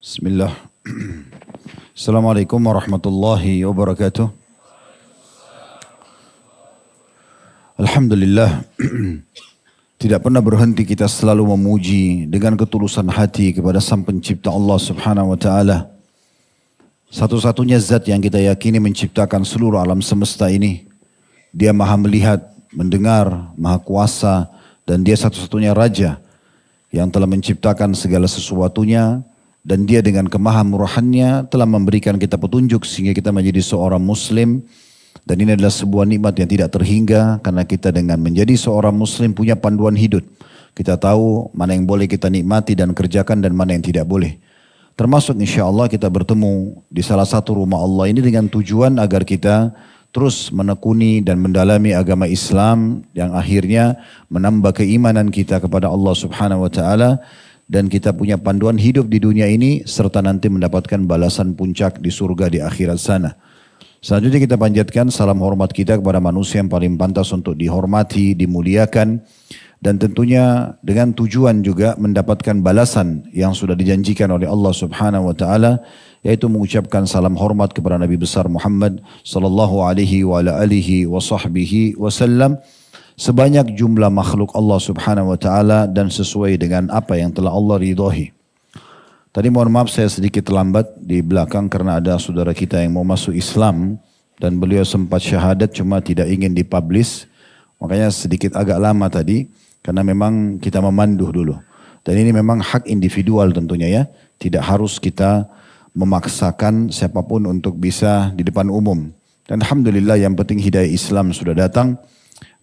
Bismillah. Assalamualaikum warahmatullahi wabarakatuh. Alhamdulillah. Tidak pernah berhenti kita selalu memuji dengan ketulusan hati kepada Sang Pencipta Allah Subhanahu wa taala. Satu-satunya zat yang kita yakini menciptakan seluruh alam semesta ini. Dia Maha melihat, mendengar, Maha kuasa, dan Dia satu-satunya raja yang telah menciptakan segala sesuatunya. Dan dia dengan kemahamurahannya telah memberikan kita petunjuk sehingga kita menjadi seorang muslim. Dan ini adalah sebuah nikmat yang tidak terhingga karena kita dengan menjadi seorang muslim punya panduan hidup. Kita tahu mana yang boleh kita nikmati dan kerjakan dan mana yang tidak boleh. Termasuk insya Allah kita bertemu di salah satu rumah Allah ini dengan tujuan agar kita terus menekuni dan mendalami agama Islam yang akhirnya menambah keimanan kita kepada Allah Subhanahu wa taala. Dan kita punya panduan hidup di dunia ini serta nanti mendapatkan balasan puncak di surga di akhirat sana. Selanjutnya kita panjatkan salam hormat kita kepada manusia yang paling pantas untuk dihormati, dimuliakan. Dan tentunya dengan tujuan juga mendapatkan balasan yang sudah dijanjikan oleh Allah Subhanahu wa taala, yaitu mengucapkan salam hormat kepada Nabi besar Muhammad sallallahu alaihi wa ala alihi wa sahbihi wasallam. Sebanyak jumlah makhluk Allah Subhanahu wa taala dan sesuai dengan apa yang telah Allah ridhoi. Tadi mohon maaf saya sedikit terlambat di belakang karena ada saudara kita yang mau masuk Islam dan beliau sempat syahadat cuma tidak ingin dipublish. Makanya sedikit agak lama tadi karena memang kita memandu dulu. Dan ini memang hak individual tentunya ya. Tidak harus kita memaksakan siapapun untuk bisa di depan umum. Dan alhamdulillah yang penting hidayah Islam sudah datang.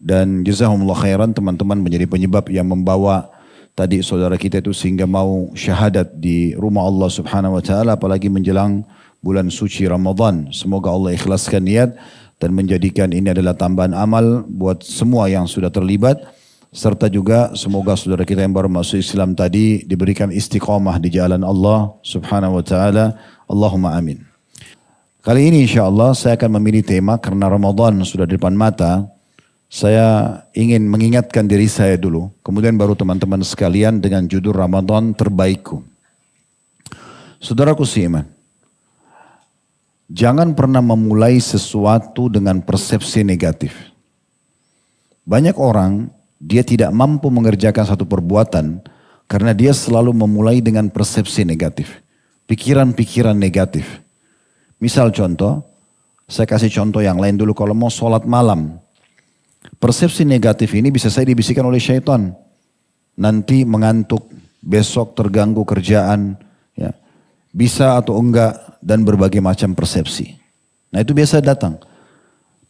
Dan jazakumullah khairan teman-teman menjadi penyebab yang membawa tadi saudara kita itu sehingga mau syahadat di rumah Allah Subhanahu wa taala apalagi menjelang bulan suci Ramadan. Semoga Allah ikhlaskan niat dan menjadikan ini adalah tambahan amal buat semua yang sudah terlibat serta juga semoga saudara kita yang baru masuk Islam tadi diberikan istiqamah di jalan Allah Subhanahu wa taala. Allahumma amin. Kali ini insyaallah saya akan memilih tema karena Ramadan sudah di depan mata. Saya ingin mengingatkan diri saya dulu, kemudian baru teman-teman sekalian dengan judul Ramadan Terbaikku. Saudaraku seiman, jangan pernah memulai sesuatu dengan persepsi negatif. Banyak orang, dia tidak mampu mengerjakan satu perbuatan karena dia selalu memulai dengan persepsi negatif. Pikiran-pikiran negatif. Misal contoh, saya kasih contoh yang lain dulu kalau mau sholat malam. Persepsi negatif ini bisa saja dibisikkan oleh syaitan. Nanti mengantuk, besok terganggu kerjaan, ya. Bisa atau enggak, dan berbagai macam persepsi. Nah itu biasa datang.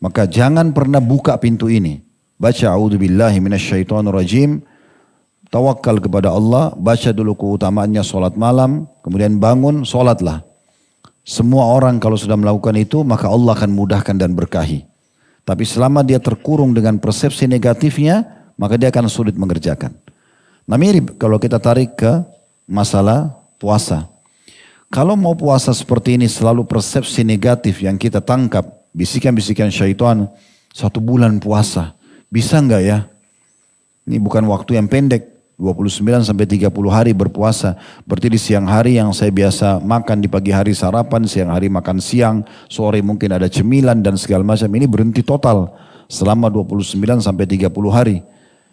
Maka jangan pernah buka pintu ini. Baca a'udzubillahi minasyaitonirrajim, tawakal kepada Allah, baca dulu keutamaannya sholat malam, kemudian bangun, sholatlah. Semua orang kalau sudah melakukan itu, maka Allah akan mudahkan dan berkahi. Tapi selama dia terkurung dengan persepsi negatifnya, maka dia akan sulit mengerjakan. Nah mirip kalau kita tarik ke masalah puasa. Kalau mau puasa seperti ini selalu persepsi negatif yang kita tangkap, bisikan-bisikan syaitan, 1 bulan puasa, bisa enggak ya? Ini bukan waktu yang pendek, 29 sampai 30 hari berpuasa. Berarti di siang hari yang saya biasa makan di pagi hari sarapan, siang hari makan siang, sore mungkin ada cemilan dan segala macam. Ini berhenti total selama 29 sampai 30 hari.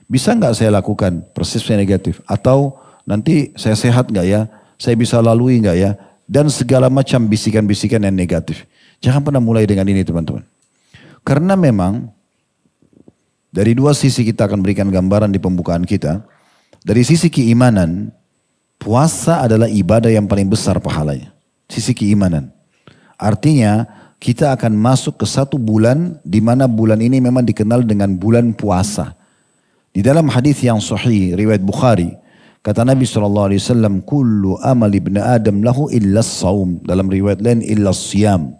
Bisa enggak saya lakukan persepsi negatif? Atau nanti saya sehat enggak ya? Saya bisa lalui enggak ya? Dan segala macam bisikan-bisikan yang negatif. Jangan pernah mulai dengan ini teman-teman. Karena memang dari dua sisi kita akan berikan gambaran di pembukaan kita. Dari sisi keimanan, puasa adalah ibadah yang paling besar pahalanya. Sisi keimanan. Artinya kita akan masuk ke 1 bulan di mana bulan ini memang dikenal dengan bulan puasa. Di dalam hadis yang sahih riwayat Bukhari, kata Nabi SAW, kullu amal ibn Adam lahu illa saum. Dalam riwayat lain illa siyam.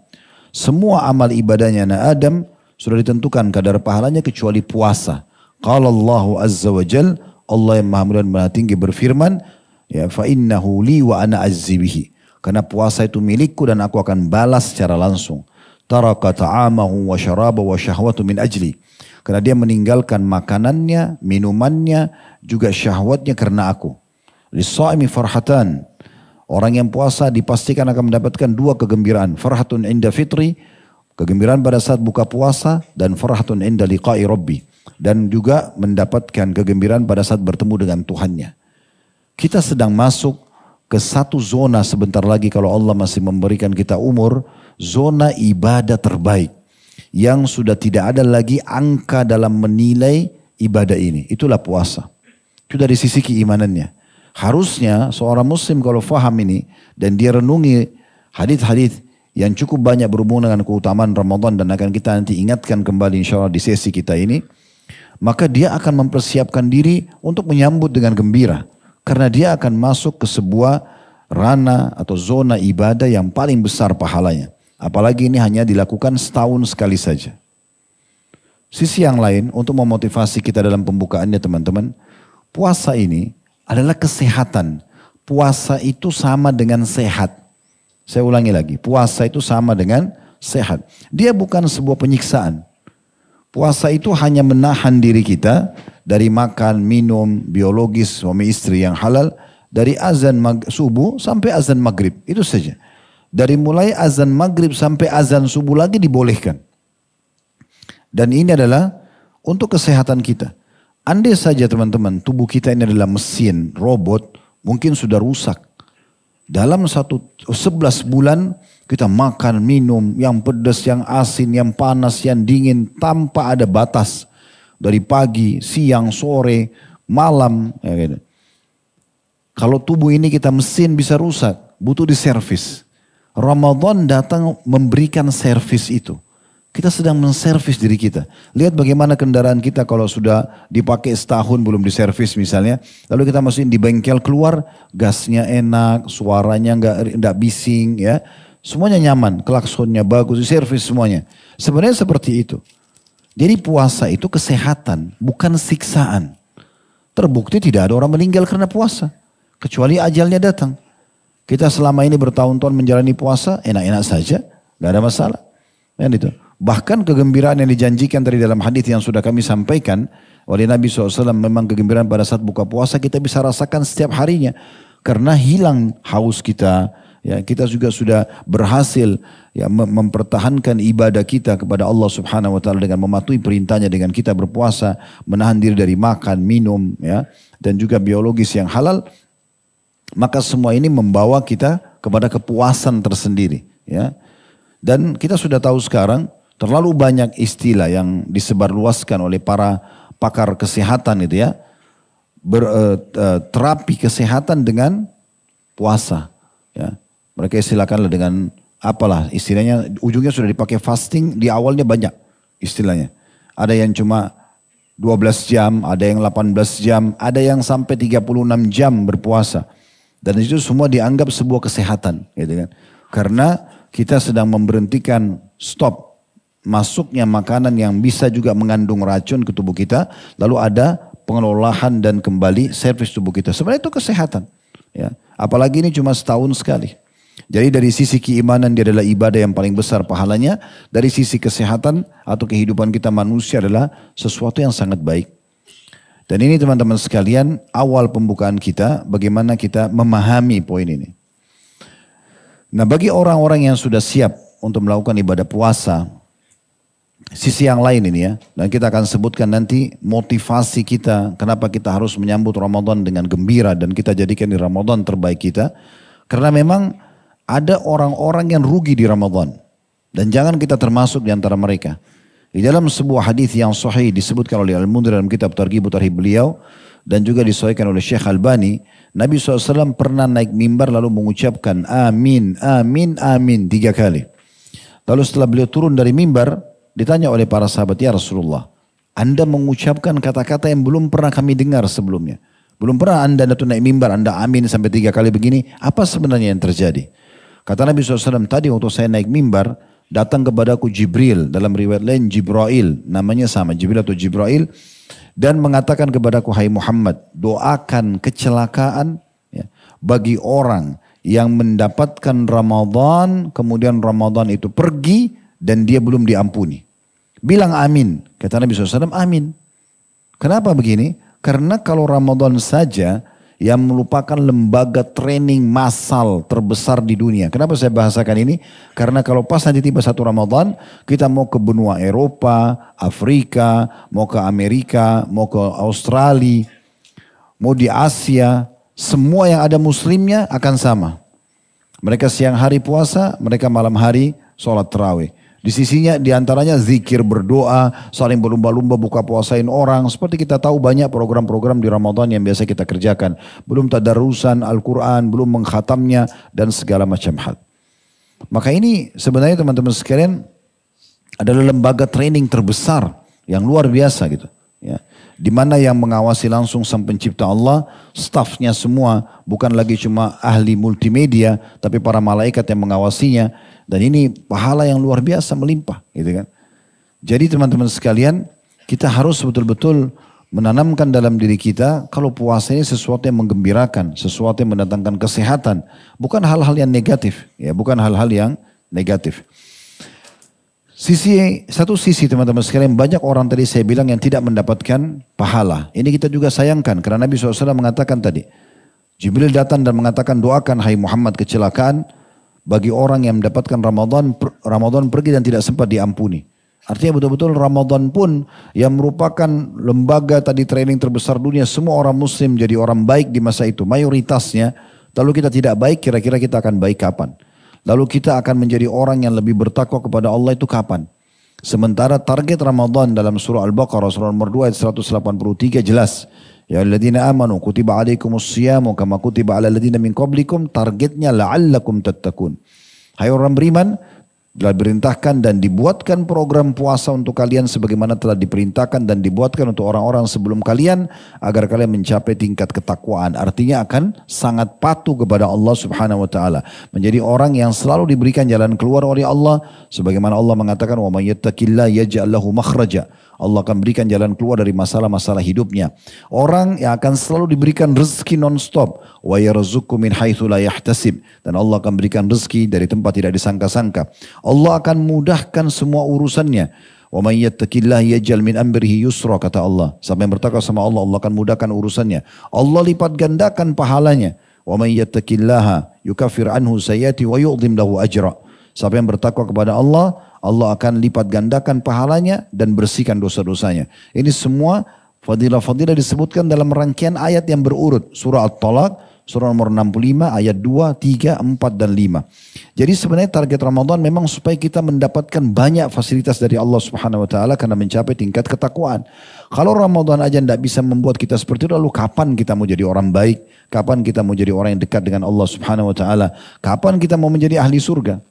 Semua amal ibadahnya anak Adam sudah ditentukan kadar pahalanya kecuali puasa. Qala Allahu azza wa jal, Allah yang maha mulia dan maha tinggi berfirman, ya fa innahu li wa ana azzi bihi. Karena puasa itu milikku dan aku akan balas secara langsung. Taraka ta'amahu wa syaraba wa syahwatu min ajli. Karena dia meninggalkan makanannya, minumannya, juga syahwatnya karena aku. Lis-shaimi farhatan. Orang yang puasa dipastikan akan mendapatkan dua kegembiraan. Farhatun inda fitri, kegembiraan pada saat buka puasa, dan farhatun inda liqa'i rabbi. Dan juga mendapatkan kegembiraan pada saat bertemu dengan Tuhannya. Kita sedang masuk ke satu zona sebentar lagi kalau Allah masih memberikan kita umur, zona ibadah terbaik. Yang sudah tidak ada lagi angka dalam menilai ibadah ini. Itulah puasa. Itu dari sisi keimanannya. Harusnya seorang muslim kalau faham ini dan dia renungi hadis-hadis yang cukup banyak berhubungan dengan keutamaan Ramadan dan akan kita nanti ingatkan kembali insya Allah di sesi kita ini, maka dia akan mempersiapkan diri untuk menyambut dengan gembira. Karena dia akan masuk ke sebuah ranah atau zona ibadah yang paling besar pahalanya. Apalagi ini hanya dilakukan setahun sekali saja. Sisi yang lain untuk memotivasi kita dalam pembukaannya teman-teman, puasa ini adalah kesehatan. Puasa itu sama dengan sehat. Saya ulangi lagi, puasa itu sama dengan sehat. Dia bukan sebuah penyiksaan. Puasa itu hanya menahan diri kita dari makan, minum, biologis, suami istri yang halal. Dari azan subuh sampai azan maghrib, itu saja. Dari mulai azan maghrib sampai azan subuh lagi dibolehkan. Dan ini adalah untuk kesehatan kita. Andai saja teman-teman tubuh kita ini adalah mesin, robot, mungkin sudah rusak. Dalam 11 bulan kita makan, minum, yang pedas, yang asin, yang panas, yang dingin, tanpa ada batas. Dari pagi, siang, sore, malam. Ya gitu. Kalau tubuh ini kita mesin bisa rusak, butuh diservis. Ramadan datang memberikan servis itu. Kita sedang menservis diri kita. Lihat bagaimana kendaraan kita kalau sudah dipakai setahun belum diservis misalnya. Lalu kita masukin di bengkel keluar, gasnya enak, suaranya enggak bising ya. Semuanya nyaman, klaksonnya bagus, diservis semuanya. Sebenarnya seperti itu. Jadi puasa itu kesehatan, bukan siksaan. Terbukti tidak ada orang meninggal karena puasa. Kecuali ajalnya datang. Kita selama ini bertahun-tahun menjalani puasa, enak-enak saja, enggak ada masalah. Kan itu. Bahkan kegembiraan yang dijanjikan dari dalam hadis yang sudah kami sampaikan oleh Nabi SAW, memang kegembiraan pada saat buka puasa kita bisa rasakan setiap harinya. Karena hilang haus kita, ya, kita juga sudah berhasil ya, mempertahankan ibadah kita kepada Allah Subhanahu Wa Taala dengan mematuhi perintahnya dengan kita berpuasa, menahan diri dari makan, minum, ya, dan juga biologis yang halal. Maka semua ini membawa kita kepada kepuasan tersendiri, ya. Dan kita sudah tahu sekarang terlalu banyak istilah yang disebarluaskan oleh para pakar kesehatan itu ya. Terapi kesehatan dengan puasa. Ya. Mereka istilahkanlah dengan apalah istilahnya, ujungnya sudah dipakai fasting, di awalnya banyak istilahnya. Ada yang cuma 12 jam, ada yang 18 jam, ada yang sampai 36 jam berpuasa. Dan itu semua dianggap sebuah kesehatan. Gitu kan. Karena kita sedang memberhentikan stop masuknya makanan yang bisa juga mengandung racun ke tubuh kita, lalu ada pengelolaan dan kembali servis tubuh kita. Sebenarnya itu kesehatan. Ya. Apalagi ini cuma setahun sekali. Jadi dari sisi keimanan dia adalah ibadah yang paling besar pahalanya. Dari sisi kesehatan atau kehidupan kita manusia adalah sesuatu yang sangat baik. Dan ini teman-teman sekalian awal pembukaan kita bagaimana kita memahami poin ini. Nah bagi orang-orang yang sudah siap untuk melakukan ibadah puasa, sisi yang lain ini ya, dan kita akan sebutkan nanti motivasi kita, kenapa kita harus menyambut Ramadan dengan gembira dan kita jadikan di Ramadan terbaik kita. Karena memang ada orang-orang yang rugi di Ramadan dan jangan kita termasuk di antara mereka. Di dalam sebuah hadis yang sahih disebutkan oleh Al-Mundhir dalam kitab Targhib Tarhib beliau dan juga disahihkan oleh Syekh Albani, Nabi SAW pernah naik mimbar lalu mengucapkan amin, amin, amin 3 kali. Lalu setelah beliau turun dari mimbar, ditanya oleh para sahabat, ya Rasulullah, Anda mengucapkan kata-kata yang belum pernah kami dengar sebelumnya. Belum pernah Anda naik mimbar, Anda amin sampai 3 kali begini. Apa sebenarnya yang terjadi? Kata Nabi SAW, tadi waktu saya naik mimbar, datang kepadaku Jibril, dalam riwayat lain Jibrail, namanya sama, Jibril atau Jibrail, dan mengatakan kepadaku, hai Muhammad, doakan kecelakaan ya, bagi orang yang mendapatkan Ramadan, kemudian Ramadan itu pergi, dan dia belum diampuni. Bilang amin. Kata Nabi SAW, amin. Kenapa begini? Karena kalau Ramadan saja yang merupakan lembaga training massal terbesar di dunia. Kenapa saya bahasakan ini? Karena kalau pas nanti tiba 1 Ramadan, kita mau ke benua Eropa, Afrika, mau ke Amerika, mau ke Australia, mau di Asia, semua yang ada muslimnya akan sama. Mereka siang hari puasa, mereka malam hari sholat tarawih. Di sisinya diantaranya zikir, berdoa, saling berlumba-lumba buka puasain orang. Seperti kita tahu banyak program-program di Ramadan yang biasa kita kerjakan. Belum tadarusan Al-Quran, belum mengkhatamnya dan segala macam hal. Maka ini sebenarnya teman-teman sekalian adalah lembaga training terbesar yang luar biasa gitu. Ya. Di mana yang mengawasi langsung sang pencipta Allah, stafnya semua bukan lagi cuma ahli multimedia, tapi para malaikat yang mengawasinya. Dan ini pahala yang luar biasa melimpah, gitu kan. Jadi teman-teman sekalian, kita harus betul-betul menanamkan dalam diri kita kalau puasa ini sesuatu yang menggembirakan, sesuatu yang mendatangkan kesehatan, bukan hal-hal yang negatif, ya, bukan hal-hal yang negatif. Satu sisi teman-teman sekalian, banyak orang tadi saya bilang yang tidak mendapatkan pahala. Ini kita juga sayangkan karena Nabi SAW mengatakan tadi, Jibril datang dan mengatakan, doakan hai Muhammad kecelakaan bagi orang yang mendapatkan Ramadan pergi dan tidak sempat diampuni. Artinya betul-betul Ramadan pun yang merupakan lembaga tadi training terbesar dunia, semua orang muslim jadi orang baik di masa itu, mayoritasnya. Lalu kita tidak baik, kira-kira kita akan baik kapan? Lalu kita akan menjadi orang yang lebih bertakwa kepada Allah itu kapan? Sementara target Ramadan dalam surah Al-Baqarah surah nomor 2 ayat 183 jelas. Ya alladzina amanu kutiba alaikumus siyamu kama kutiba ala alladzina min qablikum, targetnya la'allakum tattaqun. Hai orang beriman, telah diperintahkan dan dibuatkan program puasa untuk kalian sebagaimana telah diperintahkan dan dibuatkan untuk orang-orang sebelum kalian agar kalian mencapai tingkat ketakwaan. Artinya akan sangat patuh kepada Allah Subhanahu wa taala, menjadi orang yang selalu diberikan jalan keluar oleh Allah sebagaimana Allah mengatakan wa may yattaqillaha yaj'al lahu makhraja. Allah akan berikan jalan keluar dari masalah-masalah hidupnya. Orang yang akan selalu diberikan rezeki non-stop. Wa yarzuqhu min haitsu la yahtasib. Dan Allah akan berikan rezeki dari tempat tidak disangka-sangka. Allah akan mudahkan semua urusannya. Wa may yattaqillaha yaj'al min amrihi yusra, kata Allah. Siapa yang bertakwa sama Allah, Allah akan mudahkan urusannya. Allah lipat gandakan pahalanya. Wa may yattaqillaha yukaffir anhu sayyiati wa yu'dhim lahu ajra. Siapa yang bertakwa kepada Allah, Allah akan lipat gandakan pahalanya dan bersihkan dosa-dosanya. Ini semua fadilah-fadilah disebutkan dalam rangkaian ayat yang berurut. Surah At-Talaq, surah nomor 65, ayat 2, 3, 4, dan 5. Jadi sebenarnya target Ramadan memang supaya kita mendapatkan banyak fasilitas dari Allah Subhanahu wa taala karena mencapai tingkat ketakwaan. Kalau Ramadan aja tidak bisa membuat kita seperti itu, lalu kapan kita mau jadi orang baik? Kapan kita mau jadi orang yang dekat dengan Allah Subhanahu wa taala? Kapan kita mau menjadi ahli surga?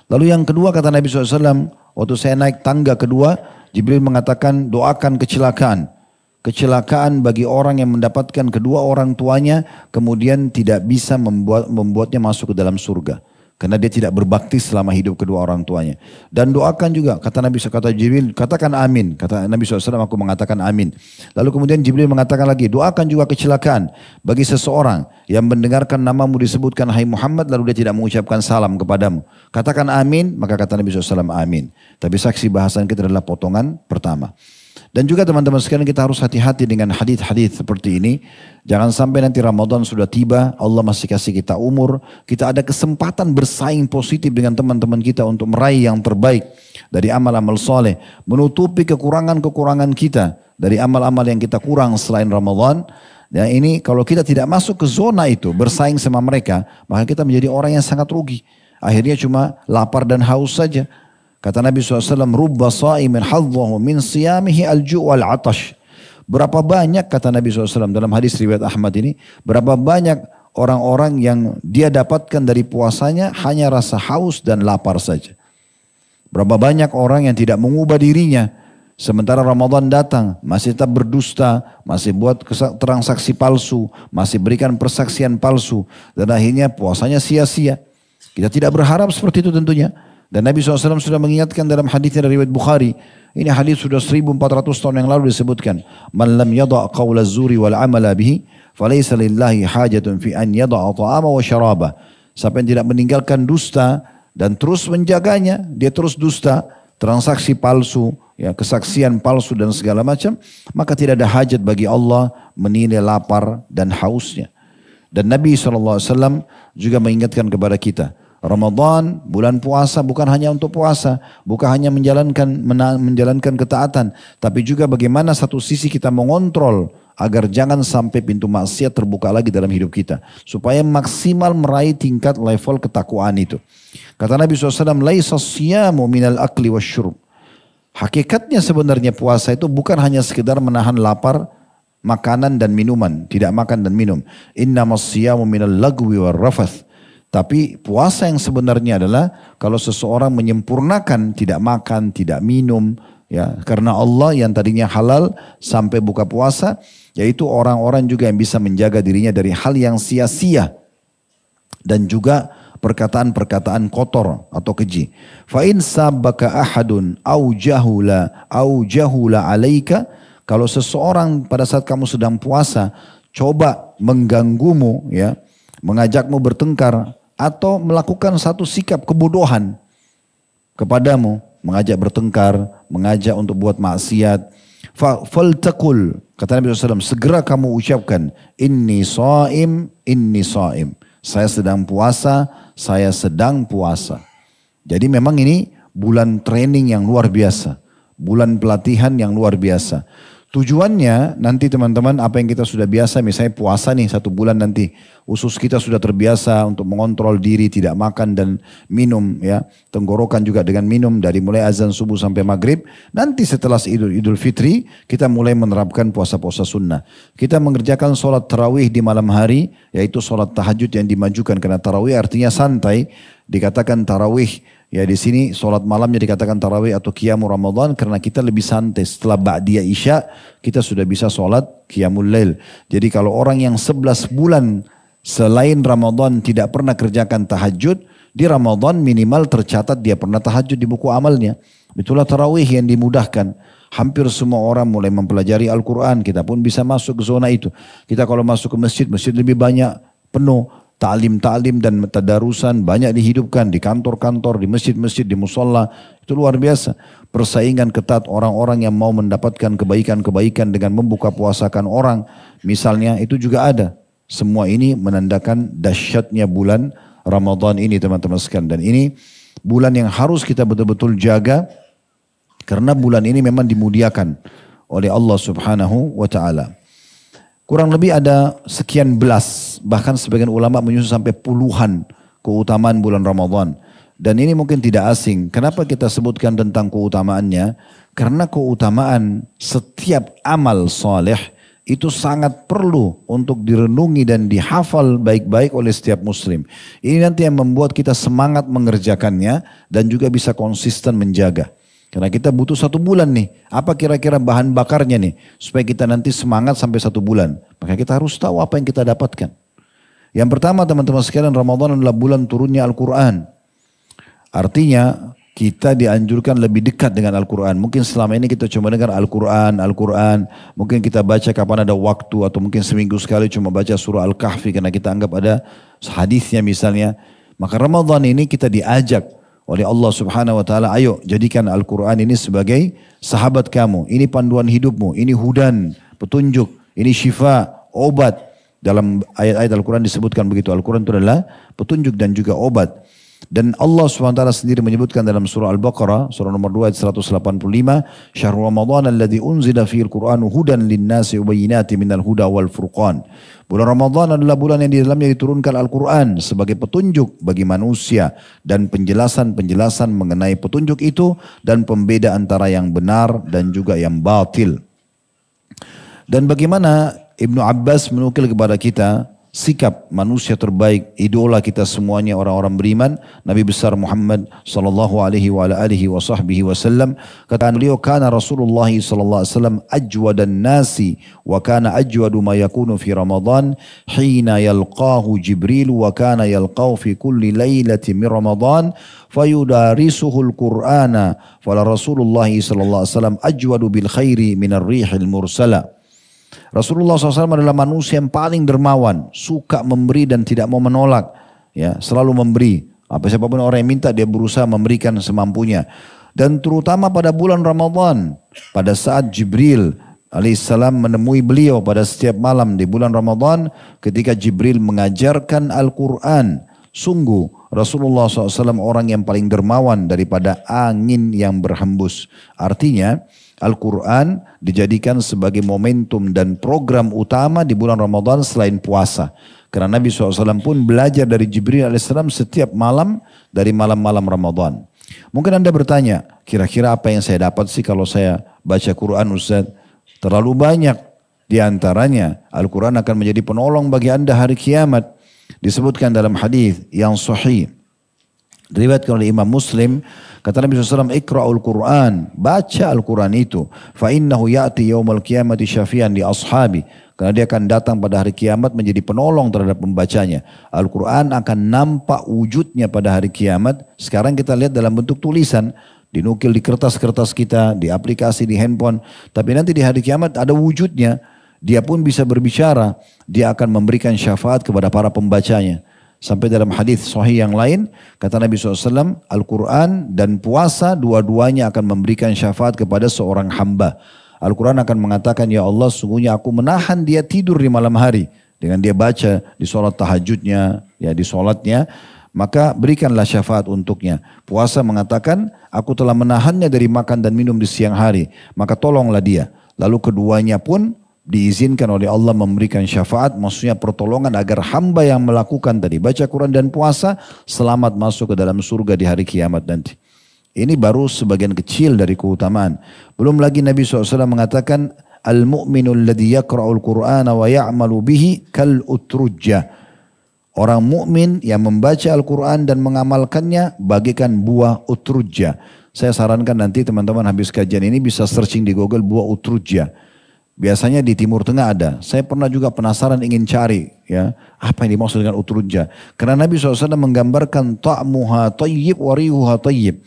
Lalu yang kedua kata Nabi SAW, waktu saya naik tangga kedua, Jibril mengatakan doakan kecelakaan. Kecelakaan bagi orang yang mendapatkan kedua orang tuanya, kemudian tidak bisa membuatnya masuk ke dalam surga. Karena dia tidak berbakti selama hidup kedua orang tuanya. Dan doakan juga, kata Nabi kata Jibril, katakan amin. Kata Nabi SAW, aku mengatakan amin. Lalu kemudian Jibril mengatakan lagi, doakan juga kecelakaan bagi seseorang yang mendengarkan namamu disebutkan, hai Muhammad, lalu dia tidak mengucapkan salam kepadamu. Katakan amin, maka kata Nabi SAW, amin. Tapi saksi bahasan kita adalah potongan pertama. Dan juga teman-teman sekalian kita harus hati-hati dengan hadis-hadis seperti ini. Jangan sampai nanti Ramadan sudah tiba, Allah masih kasih kita umur, kita ada kesempatan bersaing positif dengan teman-teman kita untuk meraih yang terbaik dari amal-amal soleh, menutupi kekurangan-kekurangan kita dari amal-amal yang kita kurang selain Ramadan. Dan ini kalau kita tidak masuk ke zona itu, bersaing sama mereka, maka kita menjadi orang yang sangat rugi. Akhirnya cuma lapar dan haus saja. Kata Nabi SAW, rubba sa'imin hadzahu min siyamihi al-ju' wal-atash. Berapa banyak, kata Nabi SAW dalam hadis riwayat Ahmad ini, berapa banyak orang-orang yang dia dapatkan dari puasanya hanya rasa haus dan lapar saja. Berapa banyak orang yang tidak mengubah dirinya, sementara Ramadan datang, masih tetap berdusta, masih buat transaksi palsu, masih berikan persaksian palsu, dan akhirnya puasanya sia-sia. Kita tidak berharap seperti itu tentunya. Dan Nabi SAW sudah mengingatkan dalam hadisnya dari riwayat Bukhari. Ini hadis sudah 1400 tahun yang lalu disebutkan. Man lam yada' qawla zuri wal amala bihi, falaysa lillahi hajatun fi an yada'a ta'ama wa syaraba. Siapa yang tidak meninggalkan dusta dan terus menjaganya, dia terus dusta, transaksi palsu, ya, kesaksian palsu dan segala macam, maka tidak ada hajat bagi Allah menilai lapar dan hausnya. Dan Nabi SAW juga mengingatkan kepada kita, Ramadan, bulan puasa bukan hanya untuk puasa, bukan hanya menjalankan ketaatan, tapi juga bagaimana satu sisi kita mengontrol agar jangan sampai pintu maksiat terbuka lagi dalam hidup kita, supaya maksimal meraih tingkat level ketakwaan itu. Kata Nabi SAW, laisa siyamu minal akli wasyurub. Hakikatnya sebenarnya puasa itu bukan hanya sekedar menahan lapar, makanan dan minuman, tidak makan dan minum. Innamas siyamu minal lagwi war rafath. Tapi puasa yang sebenarnya adalah kalau seseorang menyempurnakan tidak makan, tidak minum, ya, karena Allah yang tadinya halal sampai buka puasa, yaitu orang-orang juga yang bisa menjaga dirinya dari hal yang sia-sia dan juga perkataan-perkataan kotor atau keji. Fa in sabbaka ahadun au jahula alaika, kalau seseorang pada saat kamu sedang puasa coba mengganggumu, ya, mengajakmu bertengkar atau melakukan satu sikap kebodohan kepadamu, mengajak bertengkar, mengajak untuk buat maksiat, faltaqul, kata Nabi SAW, segera kamu ucapkan, inni shaim, inni shaim. Saya sedang puasa, saya sedang puasa. Jadi memang ini bulan training yang luar biasa, bulan pelatihan yang luar biasa. Tujuannya nanti teman-teman, apa yang kita sudah biasa, misalnya puasa nih 1 bulan nanti, usus kita sudah terbiasa untuk mengontrol diri, tidak makan dan minum, ya, tenggorokan juga dengan minum dari mulai azan subuh sampai maghrib. Nanti setelah Idul Fitri kita mulai menerapkan puasa-puasa sunnah. Kita mengerjakan sholat tarawih di malam hari, yaitu sholat tahajud yang dimajukan, karena tarawih artinya santai. Dikatakan tarawih, ya di sini sholat malamnya dikatakan tarawih atau qiyamu Ramadan karena kita lebih santai. Setelah ba'diyah isya kita sudah bisa sholat qiyamul lail. Jadi kalau orang yang 11 bulan selain Ramadan tidak pernah kerjakan tahajud, di Ramadan minimal tercatat dia pernah tahajud di buku amalnya. Itulah tarawih yang dimudahkan. Hampir semua orang mulai mempelajari Al-Quran, kita pun bisa masuk ke zona itu. Kita kalau masuk ke masjid, masjid lebih banyak penuh. Ta'lim dan tadarusan banyak dihidupkan di kantor-kantor, di masjid-masjid, di musola. Itu luar biasa. Persaingan ketat orang-orang yang mau mendapatkan kebaikan-kebaikan dengan membuka puasakan orang. Misalnya itu juga ada. Semua ini menandakan dahsyatnya bulan Ramadan ini teman-teman sekalian. Dan ini bulan yang harus kita betul-betul jaga. Karena bulan ini memang dimuliakan oleh Allah Subhanahu wa ta'ala. Kurang lebih ada sekian belas, bahkan sebagian ulama menyusun sampai puluhan keutamaan bulan Ramadan. Dan ini mungkin tidak asing. Kenapa kita sebutkan tentang keutamaannya? Karena keutamaan setiap amal soleh itu sangat perlu untuk direnungi dan dihafal baik-baik oleh setiap muslim. Ini nanti yang membuat kita semangat mengerjakannya dan juga bisa konsisten menjaga. Karena kita butuh 1 bulan nih. Apa kira-kira bahan bakarnya nih? Supaya kita nanti semangat sampai 1 bulan. Maka kita harus tahu apa yang kita dapatkan. Yang pertama teman-teman sekalian, Ramadan adalah bulan turunnya Al-Quran. Artinya kita dianjurkan lebih dekat dengan Al-Quran. Mungkin selama ini kita cuma dengar Al-Quran. Mungkin kita baca kapan ada waktu. Atau mungkin seminggu sekali cuma baca surah Al-Kahfi. Karena kita anggap ada hadisnya misalnya. Maka Ramadan ini kita diajak oleh Allah Subhanahu wa ta'ala, ayo jadikan Al-Quran ini sebagai sahabat kamu. Ini panduan hidupmu, ini hudan, petunjuk, ini syifa, obat. Dalam ayat-ayat Al-Quran disebutkan begitu. Al-Quran itu adalah petunjuk dan juga obat. Dan Allah SWT sendiri menyebutkan dalam surah Al-Baqarah, surah nomor 2 ayat 185, Syahrul Ramadan alladhi unzila fihil Qur'anu hudan linnasi ubayyinati minal huda wal furqan. Bulan Ramadan adalah bulan yang di dalamnya diturunkan Al-Quran sebagai petunjuk bagi manusia dan penjelasan-penjelasan mengenai petunjuk itu dan pembeda antara yang benar dan juga yang batil. Dan bagaimana Ibnu Abbas menukil kepada kita sikap manusia terbaik, idola kita semuanya orang-orang beriman, Nabi besar Muhammad sallallahu alaihi wa alihi wa sahbihi wasallam. Kata beliau, kana Rasulullah sallallahu alaihi wasallam ajwadan nasi wa kana ajwadu ma yakunu fi Ramadan hina yalqahu Jibril wa kana yalqahu fi kulli lailatin min Ramadan fayudarisuhu al-Qur'ana fala Rasulullah sallallahu alaihi wasallam ajwadu bil khairi min ar-rihil mursala. Rasulullah SAW adalah manusia yang paling dermawan, suka memberi dan tidak mau menolak, ya, selalu memberi. Siapapun orang yang minta dia berusaha memberikan semampunya. Dan terutama pada bulan Ramadan, pada saat Jibril alaihissalam menemui beliau pada setiap malam di bulan Ramadan ketika Jibril mengajarkan Al-Quran. Sungguh Rasulullah SAW orang yang paling dermawan daripada angin yang berhembus. Artinya Al-Quran dijadikan sebagai momentum dan program utama di bulan Ramadan selain puasa. Karena Nabi SAW pun belajar dari Jibril alaihissalam setiap malam dari malam-malam Ramadan. Mungkin Anda bertanya, kira-kira apa yang saya dapat sih kalau saya baca Quran Ustaz? Terlalu banyak. Di antaranya Al-Quran akan menjadi penolong bagi Anda hari kiamat. Disebutkan dalam hadis yang sahih. Diriwayatkan oleh Imam Muslim, kata Nabi SAW, Iqra'ul Quran, baca Al-Quran itu. فَإِنَّهُ يَأْتِي يَوْمَ الْقِيَامَةِ شَفِيًا لِأَصْحَابِ. Karena dia akan datang pada hari kiamat menjadi penolong terhadap pembacanya. Al-Quran akan nampak wujudnya pada hari kiamat. Sekarang kita lihat dalam bentuk tulisan. Dinukil di kertas-kertas kita, di aplikasi, di handphone. Tapi nanti di hari kiamat ada wujudnya. Dia pun bisa berbicara. Dia akan memberikan syafaat kepada para pembacanya. Sampai dalam hadis sahih yang lain, kata Nabi SAW, Al-Quran dan puasa dua-duanya akan memberikan syafaat kepada seorang hamba. Al-Quran akan mengatakan, ya Allah sungguhnya aku menahan dia tidur di malam hari. Dengan dia baca di sholat tahajudnya, ya di sholatnya, maka berikanlah syafaat untuknya. Puasa mengatakan, aku telah menahannya dari makan dan minum di siang hari, maka tolonglah dia. Lalu keduanya pun diizinkan oleh Allah memberikan syafaat, maksudnya pertolongan agar hamba yang melakukan tadi, baca Quran dan puasa, selamat masuk ke dalam surga di hari kiamat nanti. Ini baru sebagian kecil dari keutamaan. Belum lagi Nabi SAW mengatakan, Al-mu'minu alladhi yakra'ul Qur'ana wa ya'malu bihi kal utrujja. Orang mukmin yang membaca Al-Quran dan mengamalkannya bagikan buah utrujja. Saya sarankan nanti teman-teman habis kajian ini bisa searching di Google buah utrujja. Biasanya di Timur Tengah ada. Saya pernah juga penasaran ingin cari, ya, apa yang dimaksud dengan utrujja. Karena Nabi SAW menggambarkan ta'muha tayyib wa rihuha tayyib.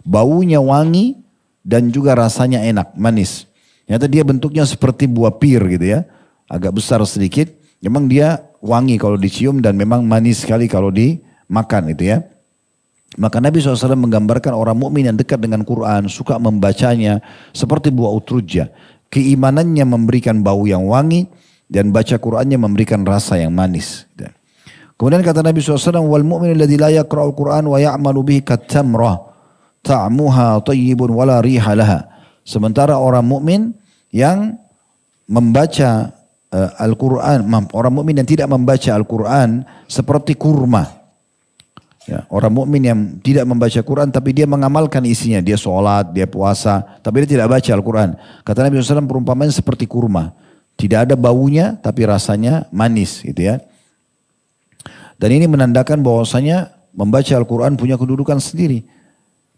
Baunya wangi dan juga rasanya enak, manis. Ternyata dia bentuknya seperti buah pir gitu ya. Agak besar sedikit. Memang dia wangi kalau dicium dan memang manis sekali kalau dimakan itu ya. Maka Nabi SAW menggambarkan orang mukmin yang dekat dengan Quran, suka membacanya seperti buah utrujja. Keimanannya memberikan bau yang wangi dan baca Qurannya memberikan rasa yang manis. Kemudian kata Nabi SAW, wal mu'min alladhi la yaqra'ul Quran wa ya'malu bihi katamrah ta'muha tayyibun wala riha laha. Sementara orang mukmin yang membaca Al-Quran, orang mukmin yang tidak membaca Al-Quran seperti kurma. Ya, orang mukmin yang tidak membaca Quran tapi dia mengamalkan isinya, dia sholat, dia puasa, tapi dia tidak baca Al-Quran. Kata Nabi SAW perumpamaan seperti kurma, tidak ada baunya tapi rasanya manis, gitu ya. Dan ini menandakan bahwasanya membaca Al-Quran punya kedudukan sendiri.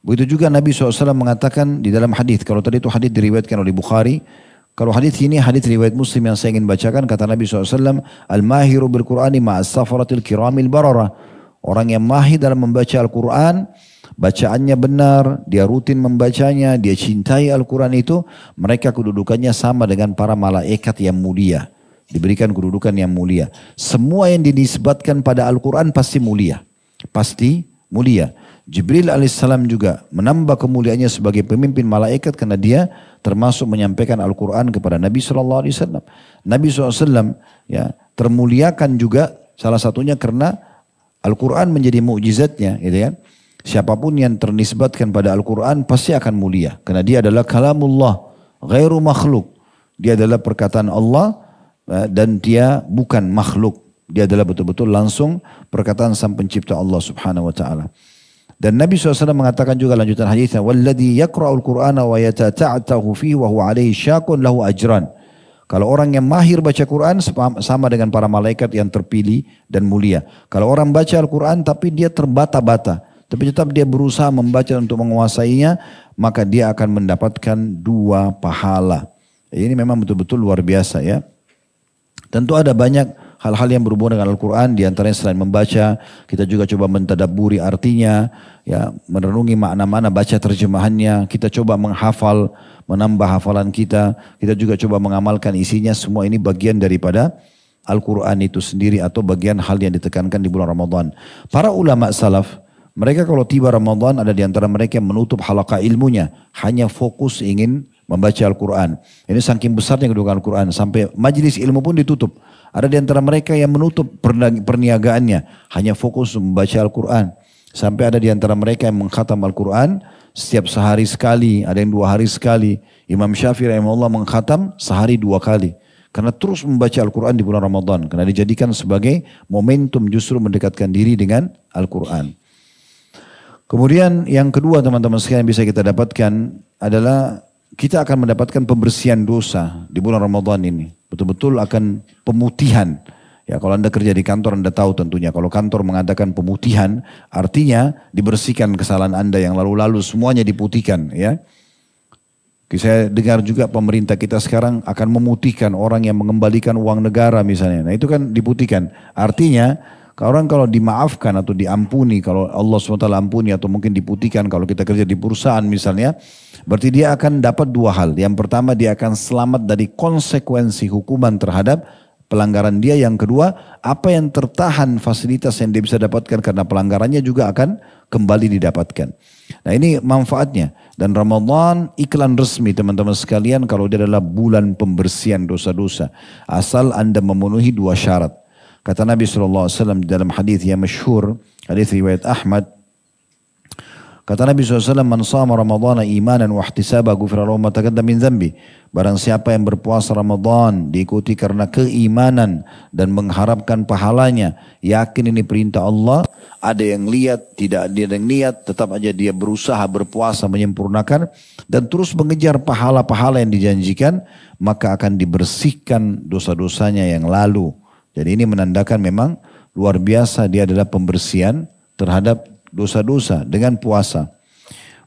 Begitu juga Nabi SAW mengatakan di dalam hadis, kalau tadi itu hadis diriwayatkan oleh Bukhari. Kalau hadis ini hadis riwayat Muslim yang saya ingin bacakan, kata Nabi SAW, Al-mahiru bil-Qur'ani ma'as-safaratil kiramil barara. Orang yang mahir dalam membaca Al-Quran, bacaannya benar, dia rutin membacanya, dia cintai Al-Quran itu, mereka kedudukannya sama dengan para malaikat yang mulia. Diberikan kedudukan yang mulia. Semua yang dinisbatkan pada Al-Quran pasti mulia. Pasti mulia. Jibril alaihissalam juga menambah kemuliaannya sebagai pemimpin malaikat karena dia termasuk menyampaikan Al-Quran kepada Nabi SAW. Nabi SAW ya, termuliakan juga salah satunya karena Al-Quran menjadi mukjizatnya, gitu ya. Siapapun yang ternisbatkan pada Al-Quran pasti akan mulia karena dia adalah kalamullah, ghairu makhluk. Dia adalah perkataan Allah dan dia bukan makhluk. Dia adalah betul-betul langsung perkataan sang pencipta Allah Subhanahu wa taala. Dan Nabi SAW mengatakan juga lanjutan hadisnya, "Walladzi yaqra'ul Qur'ana wa yatata'atahu fihi wa huwa 'alaihi syaqun lahu ajran." Kalau orang yang mahir baca Quran sama dengan para malaikat yang terpilih dan mulia. Kalau orang baca Al-Quran tapi dia terbata-bata, tapi tetap dia berusaha membaca untuk menguasainya, maka dia akan mendapatkan 2 pahala. Ini memang betul-betul luar biasa ya. Tentu ada banyak hal-hal yang berhubungan dengan Al-Quran, diantaranya selain membaca, kita juga coba mentadabburi artinya, ya, merenungi makna-makna, baca terjemahannya, kita coba menghafal, menambah hafalan kita juga coba mengamalkan isinya, semua ini bagian daripada Al-Quran itu sendiri atau bagian hal yang ditekankan di bulan Ramadan. Para ulama salaf Mereka kalau tiba Ramadan ada di antara mereka yang menutup halaqah ilmunya. Hanya fokus ingin membaca Al-Quran. Ini saking besarnya kedudukan Al-Quran. Sampai majelis ilmu pun ditutup. Ada di antara mereka yang menutup perniagaannya. Hanya fokus membaca Al-Quran. Sampai ada di antara mereka yang mengkhatam Al-Quran setiap sehari sekali. Ada yang 2 hari sekali. Imam Syafi'i rahimahullah mengkhatam sehari 2 kali. Karena terus membaca Al-Quran di bulan Ramadan. Karena dijadikan sebagai momentum justru mendekatkan diri dengan Al-Quran. Kemudian yang kedua teman-teman sekalian bisa kita dapatkan adalah kita akan mendapatkan pembersihan dosa di bulan Ramadan ini. Betul-betul akan pemutihan. Ya, kalau Anda kerja di kantor Anda tahu tentunya. Kalau kantor mengadakan pemutihan artinya dibersihkan kesalahan Anda yang lalu-lalu semuanya diputihkan. Ya. Saya dengar juga pemerintah kita sekarang akan memutihkan orang yang mengembalikan uang negara misalnya. Nah itu kan diputihkan. Artinya kalau dimaafkan atau diampuni, kalau Allah SWT ampuni atau mungkin diputihkan kalau kita kerja di perusahaan misalnya, berarti dia akan dapat 2 hal. Yang pertama dia akan selamat dari konsekuensi hukuman terhadap pelanggaran dia. Yang kedua, apa yang tertahan fasilitas yang dia bisa dapatkan karena pelanggarannya juga akan kembali didapatkan. Nah ini manfaatnya. Dan Ramadan iklan resmi teman-teman sekalian kalau dia adalah bulan pembersihan dosa-dosa. Asal Anda memenuhi 2 syarat. Kata Nabi SAW dalam hadis yang masyhur, hadis riwayat Ahmad. Kata Nabi SAW, man sama Ramadana imanan wa ihtisaba ghufira lahu ma taqaddama min dzambi. Barang siapa yang berpuasa Ramadan diikuti karena keimanan dan mengharapkan pahalanya, yakin ini perintah Allah, ada yang lihat, tidak ada yang lihat, tetap aja dia berusaha berpuasa menyempurnakan dan terus mengejar pahala-pahala yang dijanjikan, maka akan dibersihkan dosa-dosanya yang lalu. Jadi ini menandakan memang luar biasa dia adalah pembersihan terhadap dosa-dosa dengan puasa.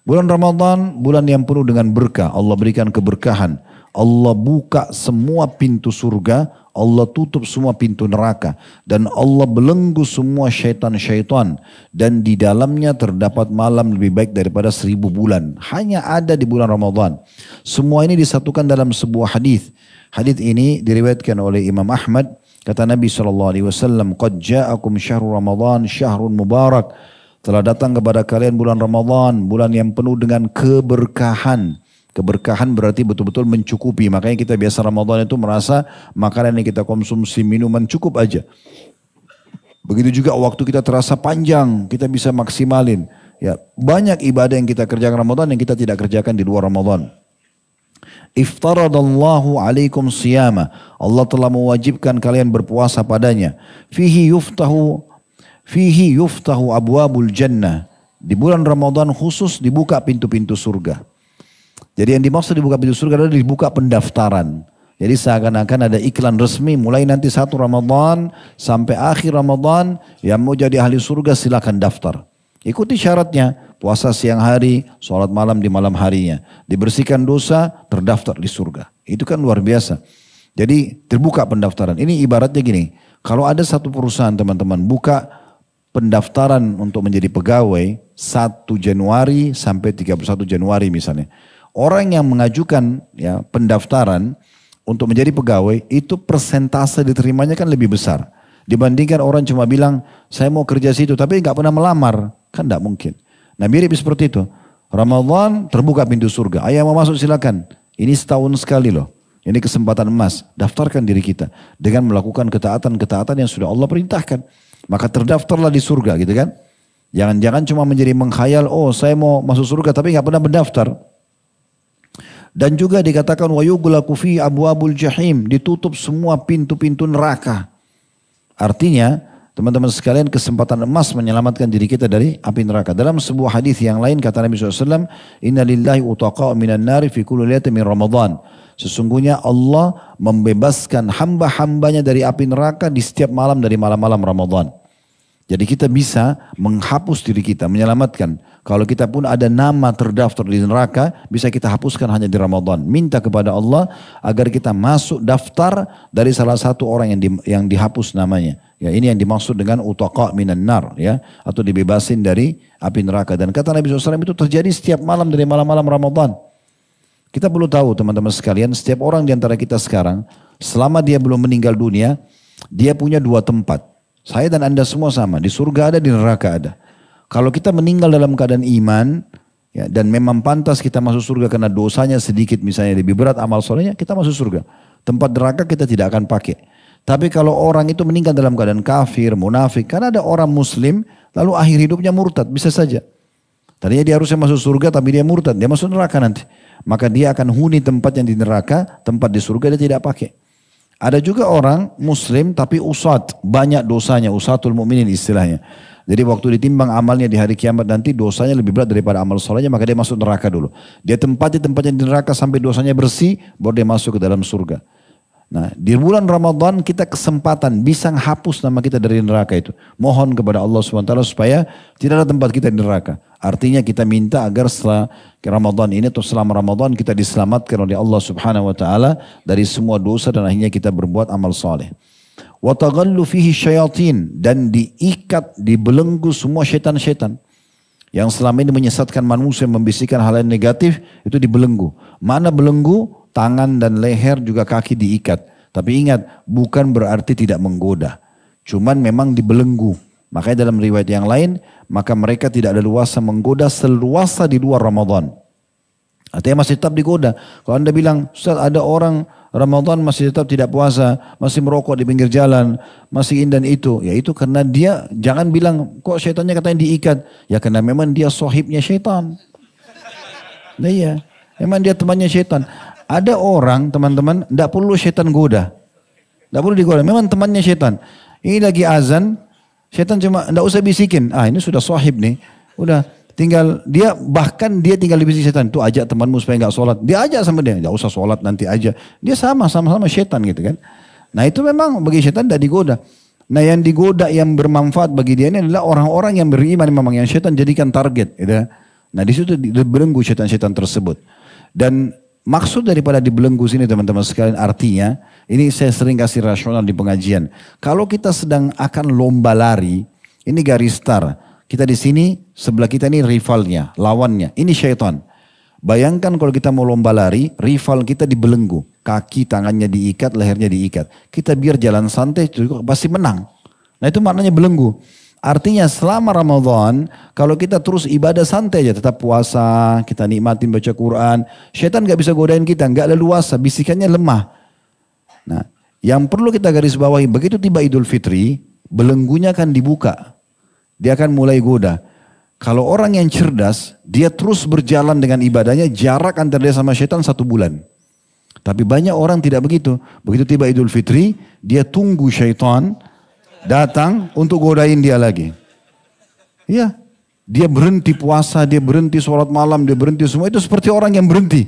Bulan Ramadan, bulan yang penuh dengan berkah. Allah berikan keberkahan. Allah buka semua pintu surga. Allah tutup semua pintu neraka. Dan Allah belenggu semua syaitan-syaitan. Dan di dalamnya terdapat malam lebih baik daripada 1000 bulan. Hanya ada di bulan Ramadan. Semua ini disatukan dalam sebuah hadis. Hadis ini diriwayatkan oleh Imam Ahmad. Kata Nabi SAW, "Qad ja'akum syahrul Ramadan, syahrun mubarak." Telah datang kepada kalian bulan Ramadan, bulan yang penuh dengan keberkahan. Keberkahan berarti betul-betul mencukupi. Makanya kita biasa Ramadan itu merasa makanan yang kita konsumsi, minuman cukup aja. Begitu juga waktu kita terasa panjang, kita bisa maksimalin. Ya, banyak ibadah yang kita kerjakan Ramadan yang kita tidak kerjakan di luar Ramadan. Iftaradallahu alaikum siyama. Allah telah mewajibkan kalian berpuasa padanya. Fihi yuftahu abwabul jannah. Di bulan Ramadan khusus dibuka pintu-pintu surga. Jadi yang dimaksud dibuka pintu surga adalah dibuka pendaftaran. Jadi seakan-akan ada iklan resmi mulai nanti 1 Ramadan sampai akhir Ramadan. Yang mau jadi ahli surga silakan daftar. Ikuti syaratnya. Puasa siang hari, sholat malam di malam harinya. Dibersihkan dosa, terdaftar di surga. Itu kan luar biasa. Jadi terbuka pendaftaran. Ini ibaratnya gini. Kalau ada satu perusahaan teman-teman buka pendaftaran untuk menjadi pegawai 1 Januari sampai 31 Januari misalnya. Orang yang mengajukan ya, pendaftaran untuk menjadi pegawai itu persentase diterimanya kan lebih besar. Dibandingkan orang cuma bilang saya mau kerja situ tapi nggak pernah melamar. Kan tidak mungkin. Nah mirip seperti itu. Ramadan terbuka pintu surga. Ayo mau masuk silakan. Ini setahun sekali loh. Ini kesempatan emas. Daftarkan diri kita. Dengan melakukan ketaatan-ketaatan yang sudah Allah perintahkan. Maka terdaftarlah di surga gitu kan. Jangan-jangan cuma menjadi mengkhayal. Oh saya mau masuk surga tapi nggak pernah mendaftar. Dan juga dikatakan wa yughlaqu fi abwabul jahim. Ditutup semua pintu-pintu neraka. Artinya teman-teman sekalian kesempatan emas menyelamatkan diri kita dari api neraka. Dalam sebuah hadis yang lain kata Nabi SAW, Inna lillahi utaqa minan nari fi kulli lailatin min Ramadan. Sesungguhnya Allah membebaskan hamba-hambanya dari api neraka di setiap malam dari malam-malam Ramadan. Jadi kita bisa menghapus diri kita, menyelamatkan. Kalau kita pun ada nama terdaftar di neraka, bisa kita hapuskan hanya di Ramadan. Minta kepada Allah agar kita masuk daftar dari salah satu orang yang dihapus namanya. Ya, ini yang dimaksud dengan utaqa minan nar, ya, atau dibebasin dari api neraka. Dan kata Nabi SAW itu terjadi setiap malam dari malam-malam Ramadan. Kita perlu tahu teman-teman sekalian, setiap orang di antara kita sekarang, selama dia belum meninggal dunia, dia punya 2 tempat. Saya dan Anda semua sama, di surga ada, di neraka ada. Kalau kita meninggal dalam keadaan iman, ya, dan memang pantas kita masuk surga karena dosanya sedikit misalnya lebih berat amal solehnya, kita masuk surga. Tempat neraka kita tidak akan pakai. Tapi kalau orang itu meninggal dalam keadaan kafir, munafik, karena ada orang muslim lalu akhir hidupnya murtad, bisa saja. Tadinya dia harusnya masuk surga tapi dia murtad, dia masuk neraka nanti. Maka dia akan huni tempat yang di neraka, tempat di surga dia tidak pakai. Ada juga orang muslim tapi usat, banyak dosanya, usatul mukminin istilahnya. Jadi waktu ditimbang amalnya di hari kiamat nanti dosanya lebih berat daripada amal solehnya, maka dia masuk neraka dulu. Dia tempati tempatnya di neraka sampai dosanya bersih, baru dia masuk ke dalam surga. Nah, di bulan Ramadan kita kesempatan bisa hapus nama kita dari neraka itu. Mohon kepada Allah SWT supaya tidak ada tempat kita di neraka. Artinya kita minta agar setelah Ramadan ini atau selama Ramadan kita diselamatkan oleh Allah Subhanahu wa taala dari semua dosa dan akhirnya kita berbuat amal saleh. Wa taghallu fihi syayatin, dan diikat, dibelenggu semua syaitan-syaitan yang selama ini menyesatkan manusia, membisikkan hal yang negatif, itu dibelenggu. Mana belenggu? Tangan dan leher juga kaki diikat. Tapi ingat, bukan berarti tidak menggoda. Cuman memang dibelenggu. Makanya dalam riwayat yang lain, maka mereka tidak ada luasa menggoda seluasa di luar Ramadan. Artinya masih tetap digoda. Kalau anda bilang, Ustaz, ada orang Ramadan masih tetap tidak puasa, masih merokok di pinggir jalan, masih ini dan itu. Ya itu karena dia, jangan bilang kok syaitannya katanya diikat. Ya karena memang dia sohibnya syaitan. Nah iya, memang dia temannya syaitan. Ada orang teman-teman, tidak perlu syaitan goda. Tidak perlu digoda, memang temannya syaitan. Ini lagi azan, syaitan cuma tidak usah bisikin. Ah ini sudah sohib nih, udah. Tinggal dia, bahkan dia tinggal dibisik setan. Itu ajak temanmu supaya nggak sholat. Dia ajak sama dia, nggak usah sholat nanti aja. Dia sama-sama setan gitu kan. Nah itu memang bagi setan tidak digoda. Nah yang digoda yang bermanfaat bagi dia ini adalah orang-orang yang beriman memang yang setan jadikan target. Gitu. Nah di situ dibelenggu setan-setan tersebut. Dan maksud daripada dibelenggu sini teman-teman sekalian artinya, ini saya sering kasih rasional di pengajian. Kalau kita sedang akan lomba lari, ini garis start. Kita di sini, sebelah kita ini rivalnya, lawannya. Ini syaitan. Bayangkan kalau kita mau lomba lari, rival kita dibelenggu. Kaki, tangannya diikat, lehernya diikat. Kita biar jalan santai, juga pasti menang. Nah itu maknanya belenggu. Artinya selama Ramadan, kalau kita terus ibadah santai aja, tetap puasa, kita nikmatin baca Quran. Syaitan gak bisa godain kita, gak leluasa, bisikannya lemah. Nah, yang perlu kita garis bawahi, begitu tiba Idul Fitri, belenggunya akan dibuka. Dia akan mulai goda. Kalau orang yang cerdas, dia terus berjalan dengan ibadahnya, jarak antara dia sama syaitan 1 bulan. Tapi banyak orang tidak begitu. Begitu tiba Idul Fitri, dia tunggu syaitan datang untuk godain dia lagi. Iya, dia berhenti puasa, dia berhenti sholat malam, dia berhenti semua. Itu seperti orang yang berhenti.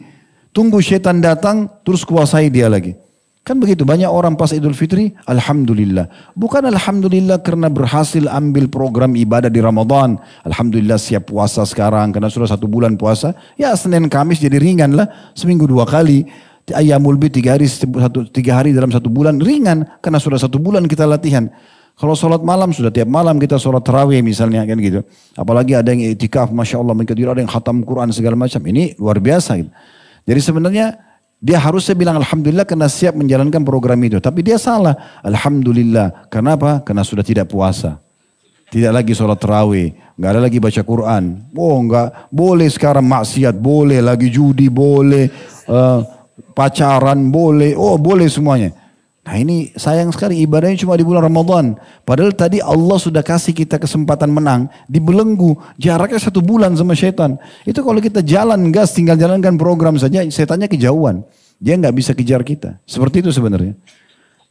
Tunggu syaitan datang, terus kuasai dia lagi. Kan begitu, banyak orang pas Idul Fitri, Alhamdulillah. Bukan Alhamdulillah karena berhasil ambil program ibadah di Ramadan. Alhamdulillah siap puasa sekarang, karena sudah 1 bulan puasa. Ya Senin Kamis jadi ringan lah, seminggu 2 kali. Ayyamul Bid 3 hari dalam 1 bulan, ringan. Karena sudah 1 bulan kita latihan. Kalau sholat malam, sudah tiap malam kita sholat tarawih misalnya kan gitu. Apalagi ada yang i'tikaf, Masya Allah, ada yang khatam Quran segala macam. Ini luar biasa gitu. Jadi sebenarnya, dia harusnya bilang Alhamdulillah karena siap menjalankan program itu. Tapi dia salah. Alhamdulillah. Kenapa? Karena sudah tidak puasa. Tidak lagi sholat tarawih. Nggak ada lagi baca Quran. Oh enggak. Boleh sekarang maksiat. Boleh. Lagi judi. Boleh. Pacaran. Boleh. Oh boleh semuanya. Nah ini sayang sekali ibadahnya cuma di bulan Ramadan. Padahal tadi Allah sudah kasih kita kesempatan menang. Dibelenggu. Jaraknya 1 bulan sama syaitan. Itu kalau kita jalan gas tinggal jalankan program saja. Setannya kejauhan. Dia nggak bisa kejar kita. Seperti itu sebenarnya.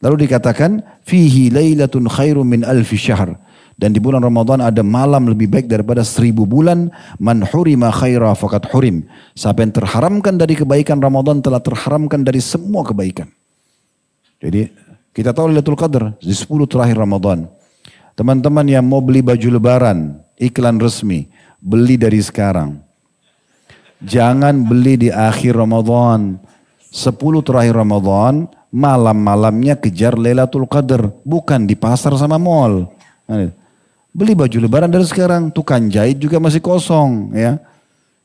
Lalu dikatakan. Fihi laylatun khairum min alfi syahr. Dan di bulan Ramadan ada malam lebih baik daripada 1000 bulan. Man hurima khaira faqad hurim. Siapa yang terharamkan dari kebaikan Ramadan telah terharamkan dari semua kebaikan. Jadi kita tahu Lailatul Qadar di 10 terakhir Ramadan. Teman-teman yang mau beli baju lebaran, iklan resmi, beli dari sekarang. Jangan beli di akhir Ramadan. 10 terakhir Ramadan, malam-malamnya kejar Lailatul Qadar. Bukan di pasar sama mall. Beli baju lebaran dari sekarang, tukang jahit juga masih kosong. Ya.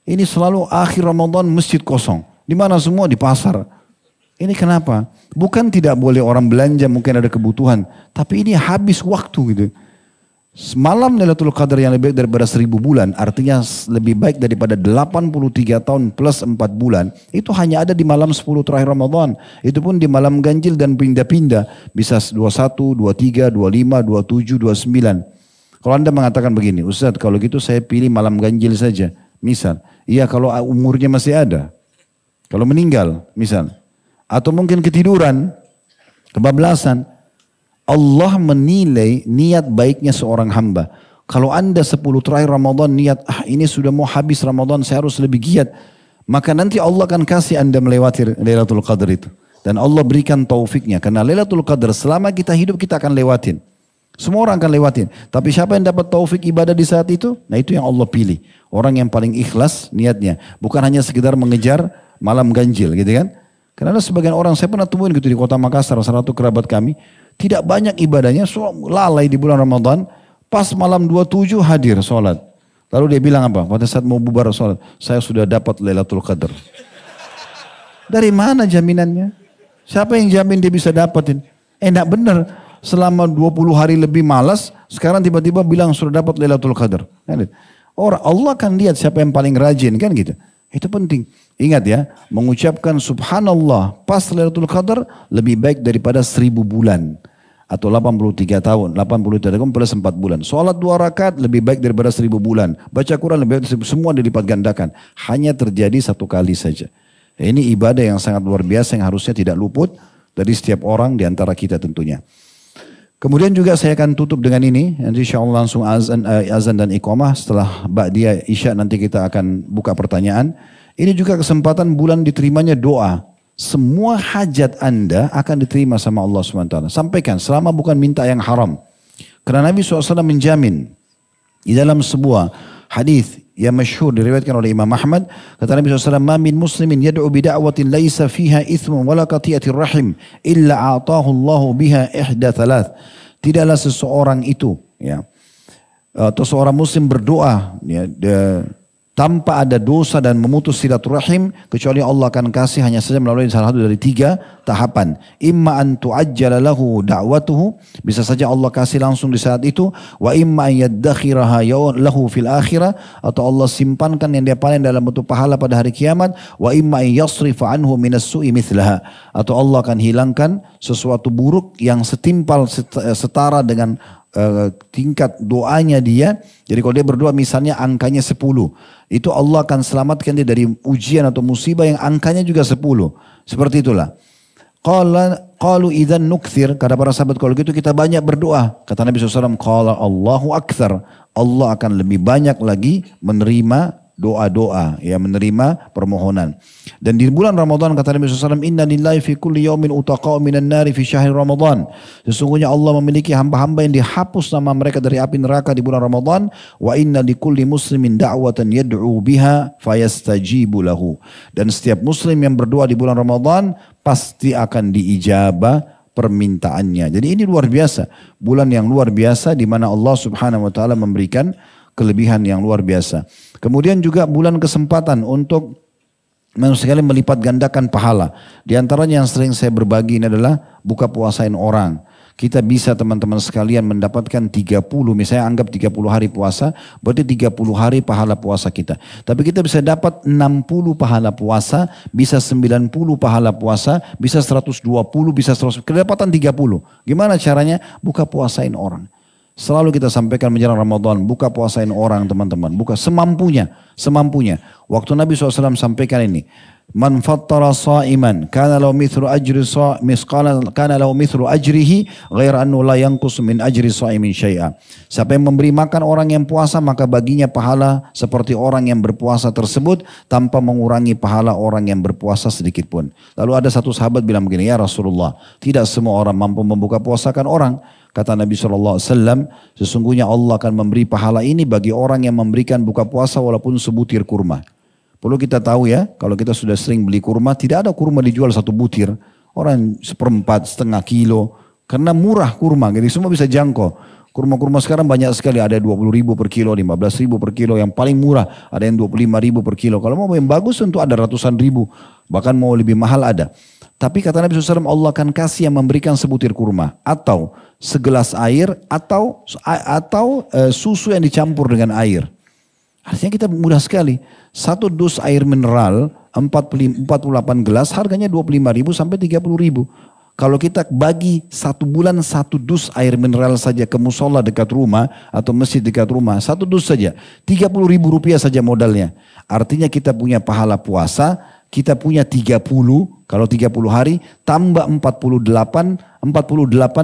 Ini selalu akhir Ramadan masjid kosong. Di mana semua? Di pasar. Ini kenapa? Bukan tidak boleh orang belanja, mungkin ada kebutuhan. Tapi ini habis waktu gitu. Malam Lailatul Qadar yang lebih baik daripada 1000 bulan, artinya lebih baik daripada 83 tahun plus 4 bulan, itu hanya ada di malam 10 terakhir Ramadan. Itu pun di malam ganjil dan pindah-pindah. Bisa 21, 23, 25, 27, 29. Kalau Anda mengatakan begini, Ustaz kalau gitu saya pilih malam ganjil saja. Misal, iya kalau umurnya masih ada. Kalau meninggal, misal. Atau mungkin ketiduran, kebablasan. Allah menilai niat baiknya seorang hamba. Kalau Anda 10 terakhir Ramadan niat, ini sudah mau habis Ramadan, saya harus lebih giat. Maka nanti Allah akan kasih Anda melewati Lailatul Qadar itu. Dan Allah berikan taufiknya. Karena Lailatul Qadar selama kita hidup kita akan lewatin. Semua orang akan lewatin. Tapi siapa yang dapat taufik ibadah di saat itu? Nah itu yang Allah pilih. Orang yang paling ikhlas niatnya. Bukan hanya sekedar mengejar malam ganjil gitu kan. Karena ada sebagian orang, saya pernah temuin gitu di kota Makassar, salah satu kerabat kami. Tidak banyak ibadahnya, lalai di bulan Ramadan. Pas malam 27 hadir sholat. Lalu dia bilang apa? Pada saat mau bubar sholat, saya sudah dapat Lailatul Qadar. Dari mana jaminannya? Siapa yang jamin dia bisa dapatin? Enggak benar. Selama 20 hari lebih malas, sekarang tiba-tiba bilang sudah dapat Lailatul Qadar. Orang Allah akan lihat siapa yang paling rajin kan gitu. Itu penting. Ingat ya, mengucapkan subhanallah pas Lailatul Qadar lebih baik daripada 1000 bulan. Atau 83 tahun, 83 tahun plus 4 bulan. Sholat 2 rakaat lebih baik daripada 1000 bulan. Baca Quran lebih baik, semua dilipat gandakan. Hanya terjadi 1 kali saja. Ini ibadah yang sangat luar biasa yang harusnya tidak luput dari setiap orang di antara kita tentunya. Kemudian juga saya akan tutup dengan ini. Nanti insya Allah langsung azan dan iqamah. Setelah ba'diyah isya nanti kita akan buka pertanyaan. Ini juga kesempatan bulan diterimanya doa. Semua hajat Anda akan diterima sama Allah SWT. Sampaikan selama bukan minta yang haram. Karena Nabi SAW menjamin. Di dalam sebuah hadis yang masyhur diriwayatkan oleh Imam Ahmad. Kata Nabi SAW, "Ma min muslimin yad'u bida'watin laisa fiha ithmun wala qati'atir rahim illa a'tahu Allahu biha ihda thalath." Tidaklah seseorang itu ya atau seorang muslim berdoa ya, tanpa ada dosa dan memutus silaturahim kecuali Allah akan kasih hanya saja melalui salah satu dari 3 tahapan. Imma an tu'ajjala lahu da'watuhu, bisa saja Allah kasih langsung di saat itu, wa imma an yaddakhiraha lahu fil akhirah, atau Allah simpankan yang dia panen dalam bentuk pahala pada hari kiamat, wa imma an yasrifa anhu minas su'i mithlaha, atau Allah akan hilangkan sesuatu buruk yang setimpal setara dengan tingkat doanya dia. Jadi kalau dia berdoa misalnya angkanya 10, itu Allah akan selamatkan dia dari ujian atau musibah yang angkanya juga 10. Seperti itulah. Qalu idzan nukthir, kata para sahabat kalau gitu kita banyak berdoa. Kata Nabi SAW, qala Allahu aktsar, Allah akan lebih banyak lagi menerima doa-doa, ya, menerima permohonan. Dan di bulan Ramadan kata Nabi SAW, inna lillahi fi kulli yawmin utaqa'u minan nari fi syahri Ramadan. Sesungguhnya Allah memiliki hamba-hamba yang dihapus nama mereka dari api neraka di bulan Ramadan. Wa inna likulli muslimin da'watan yad'u biha fayastajibu lahu. Dan setiap muslim yang berdoa di bulan Ramadan pasti akan diijabah permintaannya. Jadi ini luar biasa. Bulan yang luar biasa di mana Allah Subhanahu wa taala memberikan kelebihan yang luar biasa. Kemudian juga bulan kesempatan untuk sekali melipat gandakan pahala. Di antaranya yang sering saya berbagi ini adalah buka puasain orang. Kita bisa teman-teman sekalian mendapatkan 30, misalnya anggap 30 hari puasa, berarti 30 hari pahala puasa kita. Tapi kita bisa dapat 60 pahala puasa, bisa 90 pahala puasa, bisa 120, bisa 100, kedapatan 30. Gimana caranya? Buka puasain orang. Selalu kita sampaikan menjelang Ramadan, buka puasain orang teman-teman, buka semampunya. Waktu Nabi SAW sampaikan ini, man fattara sa'iman, kana lahu mithlu ajrihi, ghair annu la yanqus min ajri sa'imin syai'a. Siapa yang memberi makan orang yang puasa, maka baginya pahala seperti orang yang berpuasa tersebut, tanpa mengurangi pahala orang yang berpuasa sedikit pun. Lalu ada satu sahabat bilang begini, ya Rasulullah, tidak semua orang mampu membuka puasakan orang. Kata Nabi SAW, sesungguhnya Allah akan memberi pahala ini bagi orang yang memberikan buka puasa walaupun sebutir kurma. Perlu kita tahu ya, kalau kita sudah sering beli kurma, tidak ada kurma dijual 1 butir. Orang 1/4, setengah kilo. Karena murah kurma, jadi semua bisa jangkau. Kurma-kurma sekarang banyak sekali, ada 20.000 per kilo, 15.000 per kilo, yang paling murah ada yang 25.000 per kilo. Kalau mau yang bagus tentu ada ratusan ribu, bahkan mau lebih mahal ada. Tapi kata Nabi SAW, Allah akan kasih yang memberikan sebutir kurma. Atau segelas air, atau susu yang dicampur dengan air. Artinya kita mudah sekali. Satu dus air mineral, 48 gelas, harganya 25.000 sampai 30.000. Kalau kita bagi 1 bulan 1 dus air mineral saja ke musola dekat rumah, atau masjid dekat rumah, 1 dus saja. 30.000 rupiah saja modalnya. Artinya kita punya pahala puasa, kita punya 30, kalau 30 hari, tambah 48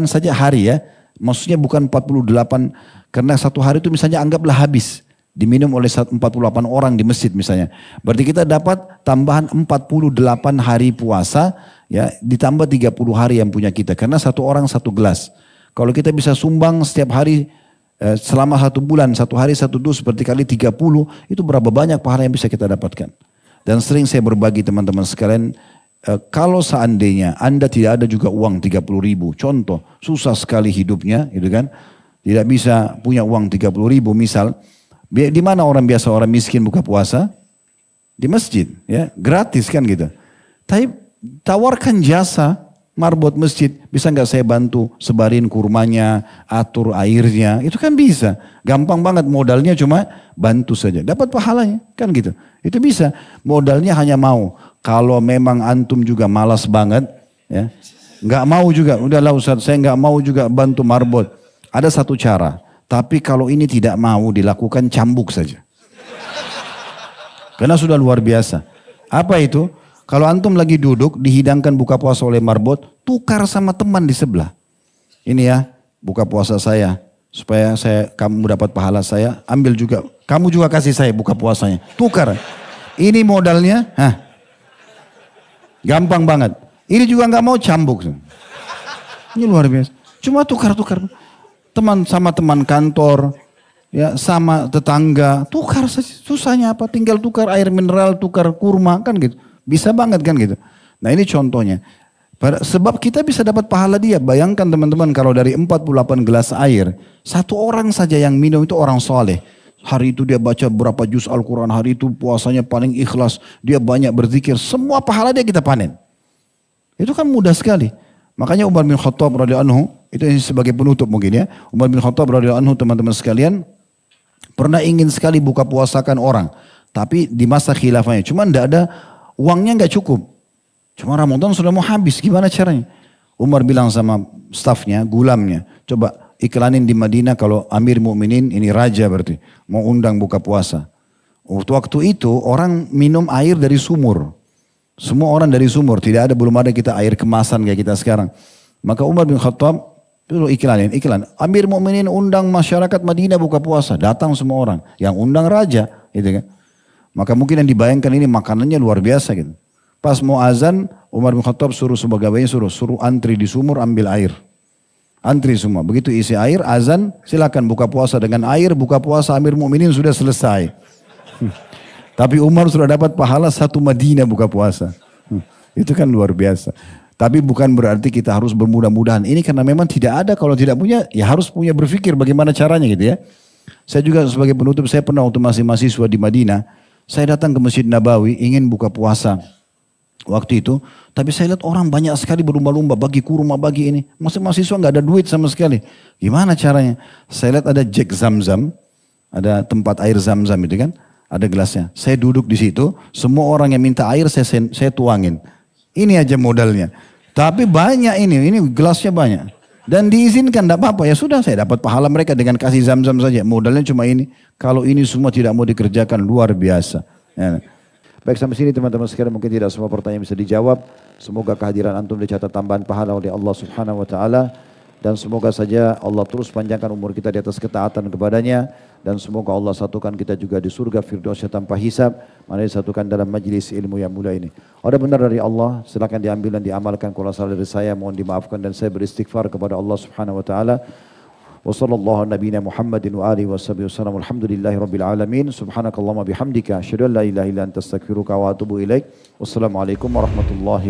saja hari ya. Maksudnya bukan 48, karena satu hari itu misalnya anggaplah habis. Diminum oleh 48 orang di masjid misalnya. Berarti kita dapat tambahan 48 hari puasa, ya ditambah 30 hari yang punya kita. Karena satu orang 1 gelas. Kalau kita bisa sumbang setiap hari, selama 1 bulan, 1 hari 1 dus, seperti kali 30, itu berapa banyak pahala yang bisa kita dapatkan. Dan sering saya berbagi teman-teman sekalian, kalau seandainya Anda tidak ada juga uang 30.000, contoh susah sekali hidupnya, gitu kan, tidak bisa punya uang 30.000 misal, di mana orang biasa orang miskin buka puasa? Di masjid, ya gratis kan gitu. Tapi tawarkan jasa marbot masjid, bisa nggak saya bantu sebarin kurmanya, atur airnya, itu kan bisa. Gampang banget, modalnya cuma bantu saja, dapat pahalanya, kan gitu. Itu bisa, modalnya hanya mau. Kalau memang antum juga malas banget, ya nggak mau juga, udahlah Ustaz, saya nggak mau juga bantu marbot. Ada satu cara, tapi kalau ini tidak mau dilakukan, cambuk saja. Karena sudah luar biasa. Apa itu? Kalau antum lagi duduk, dihidangkan buka puasa oleh marbot, tukar sama teman di sebelah. Ini ya, buka puasa saya, supaya kamu dapat pahala saya, ambil juga. Kamu juga kasih saya buka puasanya, tukar. Ini modalnya, gampang banget. Ini juga nggak mau, cambuk. Ini luar biasa. Cuma tukar-tukar. Teman sama teman kantor, ya sama tetangga, tukar saja. Susahnya apa? Tinggal tukar air mineral, tukar kurma, kan gitu. Bisa banget kan gitu. Nah ini contohnya. Sebab kita bisa dapat pahala dia. Bayangkan teman-teman kalau dari 48 gelas air, 1 orang saja yang minum itu orang soleh. Hari itu dia baca berapa juz Al-Quran, hari itu puasanya paling ikhlas, dia banyak berzikir, semua pahala dia kita panen. Itu kan mudah sekali. Makanya Umar bin Khattab radhiyallahu anhu, itu sebagai penutup mungkin ya. Umar bin Khattab radhiyallahu anhu teman-teman sekalian, pernah ingin sekali buka puasakan orang. Tapi di masa khilafahnya, cuma tidak ada, uangnya nggak cukup. Cuma Ramadan sudah mau habis, gimana caranya? Umar bilang sama stafnya, gulamnya, coba iklanin di Madinah kalau Amir Mukminin, ini raja berarti, mau undang buka puasa. Waktu itu orang minum air dari sumur. Semua orang dari sumur, belum ada kita air kemasan kayak kita sekarang. Maka Umar bin Khattab itu iklan. Amir Mukminin undang masyarakat Madinah buka puasa, datang semua orang. Yang undang raja, gitu kan. Maka mungkin yang dibayangkan ini makanannya luar biasa gitu. Pas mau azan, Umar bin Khattab suruh pegawainya suruh antri di sumur ambil air. Antri semua. Begitu isi air, azan, silakan buka puasa dengan air, buka puasa Amir Mukminin sudah selesai. Tapi Umar sudah dapat pahala 1 Madinah buka puasa. Itu kan luar biasa. Tapi bukan berarti kita harus bermudah-mudahan. Ini karena memang tidak ada, kalau tidak punya, ya harus punya berpikir bagaimana caranya gitu ya. Saya juga sebagai penutup, saya pernah waktu masih mahasiswa di Madinah, saya datang ke Masjid Nabawi ingin buka puasa. Waktu itu, tapi saya lihat orang banyak sekali berlumba-lumba, bagi kurma, bagi ini. Masih mahasiswa nggak ada duit sama sekali. Gimana caranya? Saya lihat ada jek Zam-Zam, ada tempat air Zam-Zam itu kan, ada gelasnya. Saya duduk di situ, semua orang yang minta air saya tuangin. Ini aja modalnya. Tapi banyak ini gelasnya banyak. Dan diizinkan, tidak apa-apa. Ya sudah, saya dapat pahala mereka dengan kasih Zam-Zam saja. Modalnya cuma ini. Kalau ini semua tidak mau dikerjakan, luar biasa. Ya. Baik, sampai sini teman-teman sekalian, mungkin tidak semua pertanyaan bisa dijawab. Semoga kehadiran antum dicatat tambahan pahala oleh Allah Subhanahu wa taala, dan semoga saja Allah terus panjangkan umur kita di atas ketaatan kepadanya, dan semoga Allah satukan kita juga di surga firdausnya tanpa hisab, mana disatukan dalam majlis ilmu yang mulia ini. Ada benar dari Allah, silakan diambil dan diamalkan. Kalau salah dari saya, mohon dimaafkan, dan saya beristighfar kepada Allah Subhanahu wa taala. وصلى الله على نبينا محمد وآله وصحبه وسلم والحمد لله رب العالمين سبحانك اللهم بحمدك أشهد أن لا إله إلا أنت أستغفرك وأتوب إليك والسلام عليكم ورحمة الله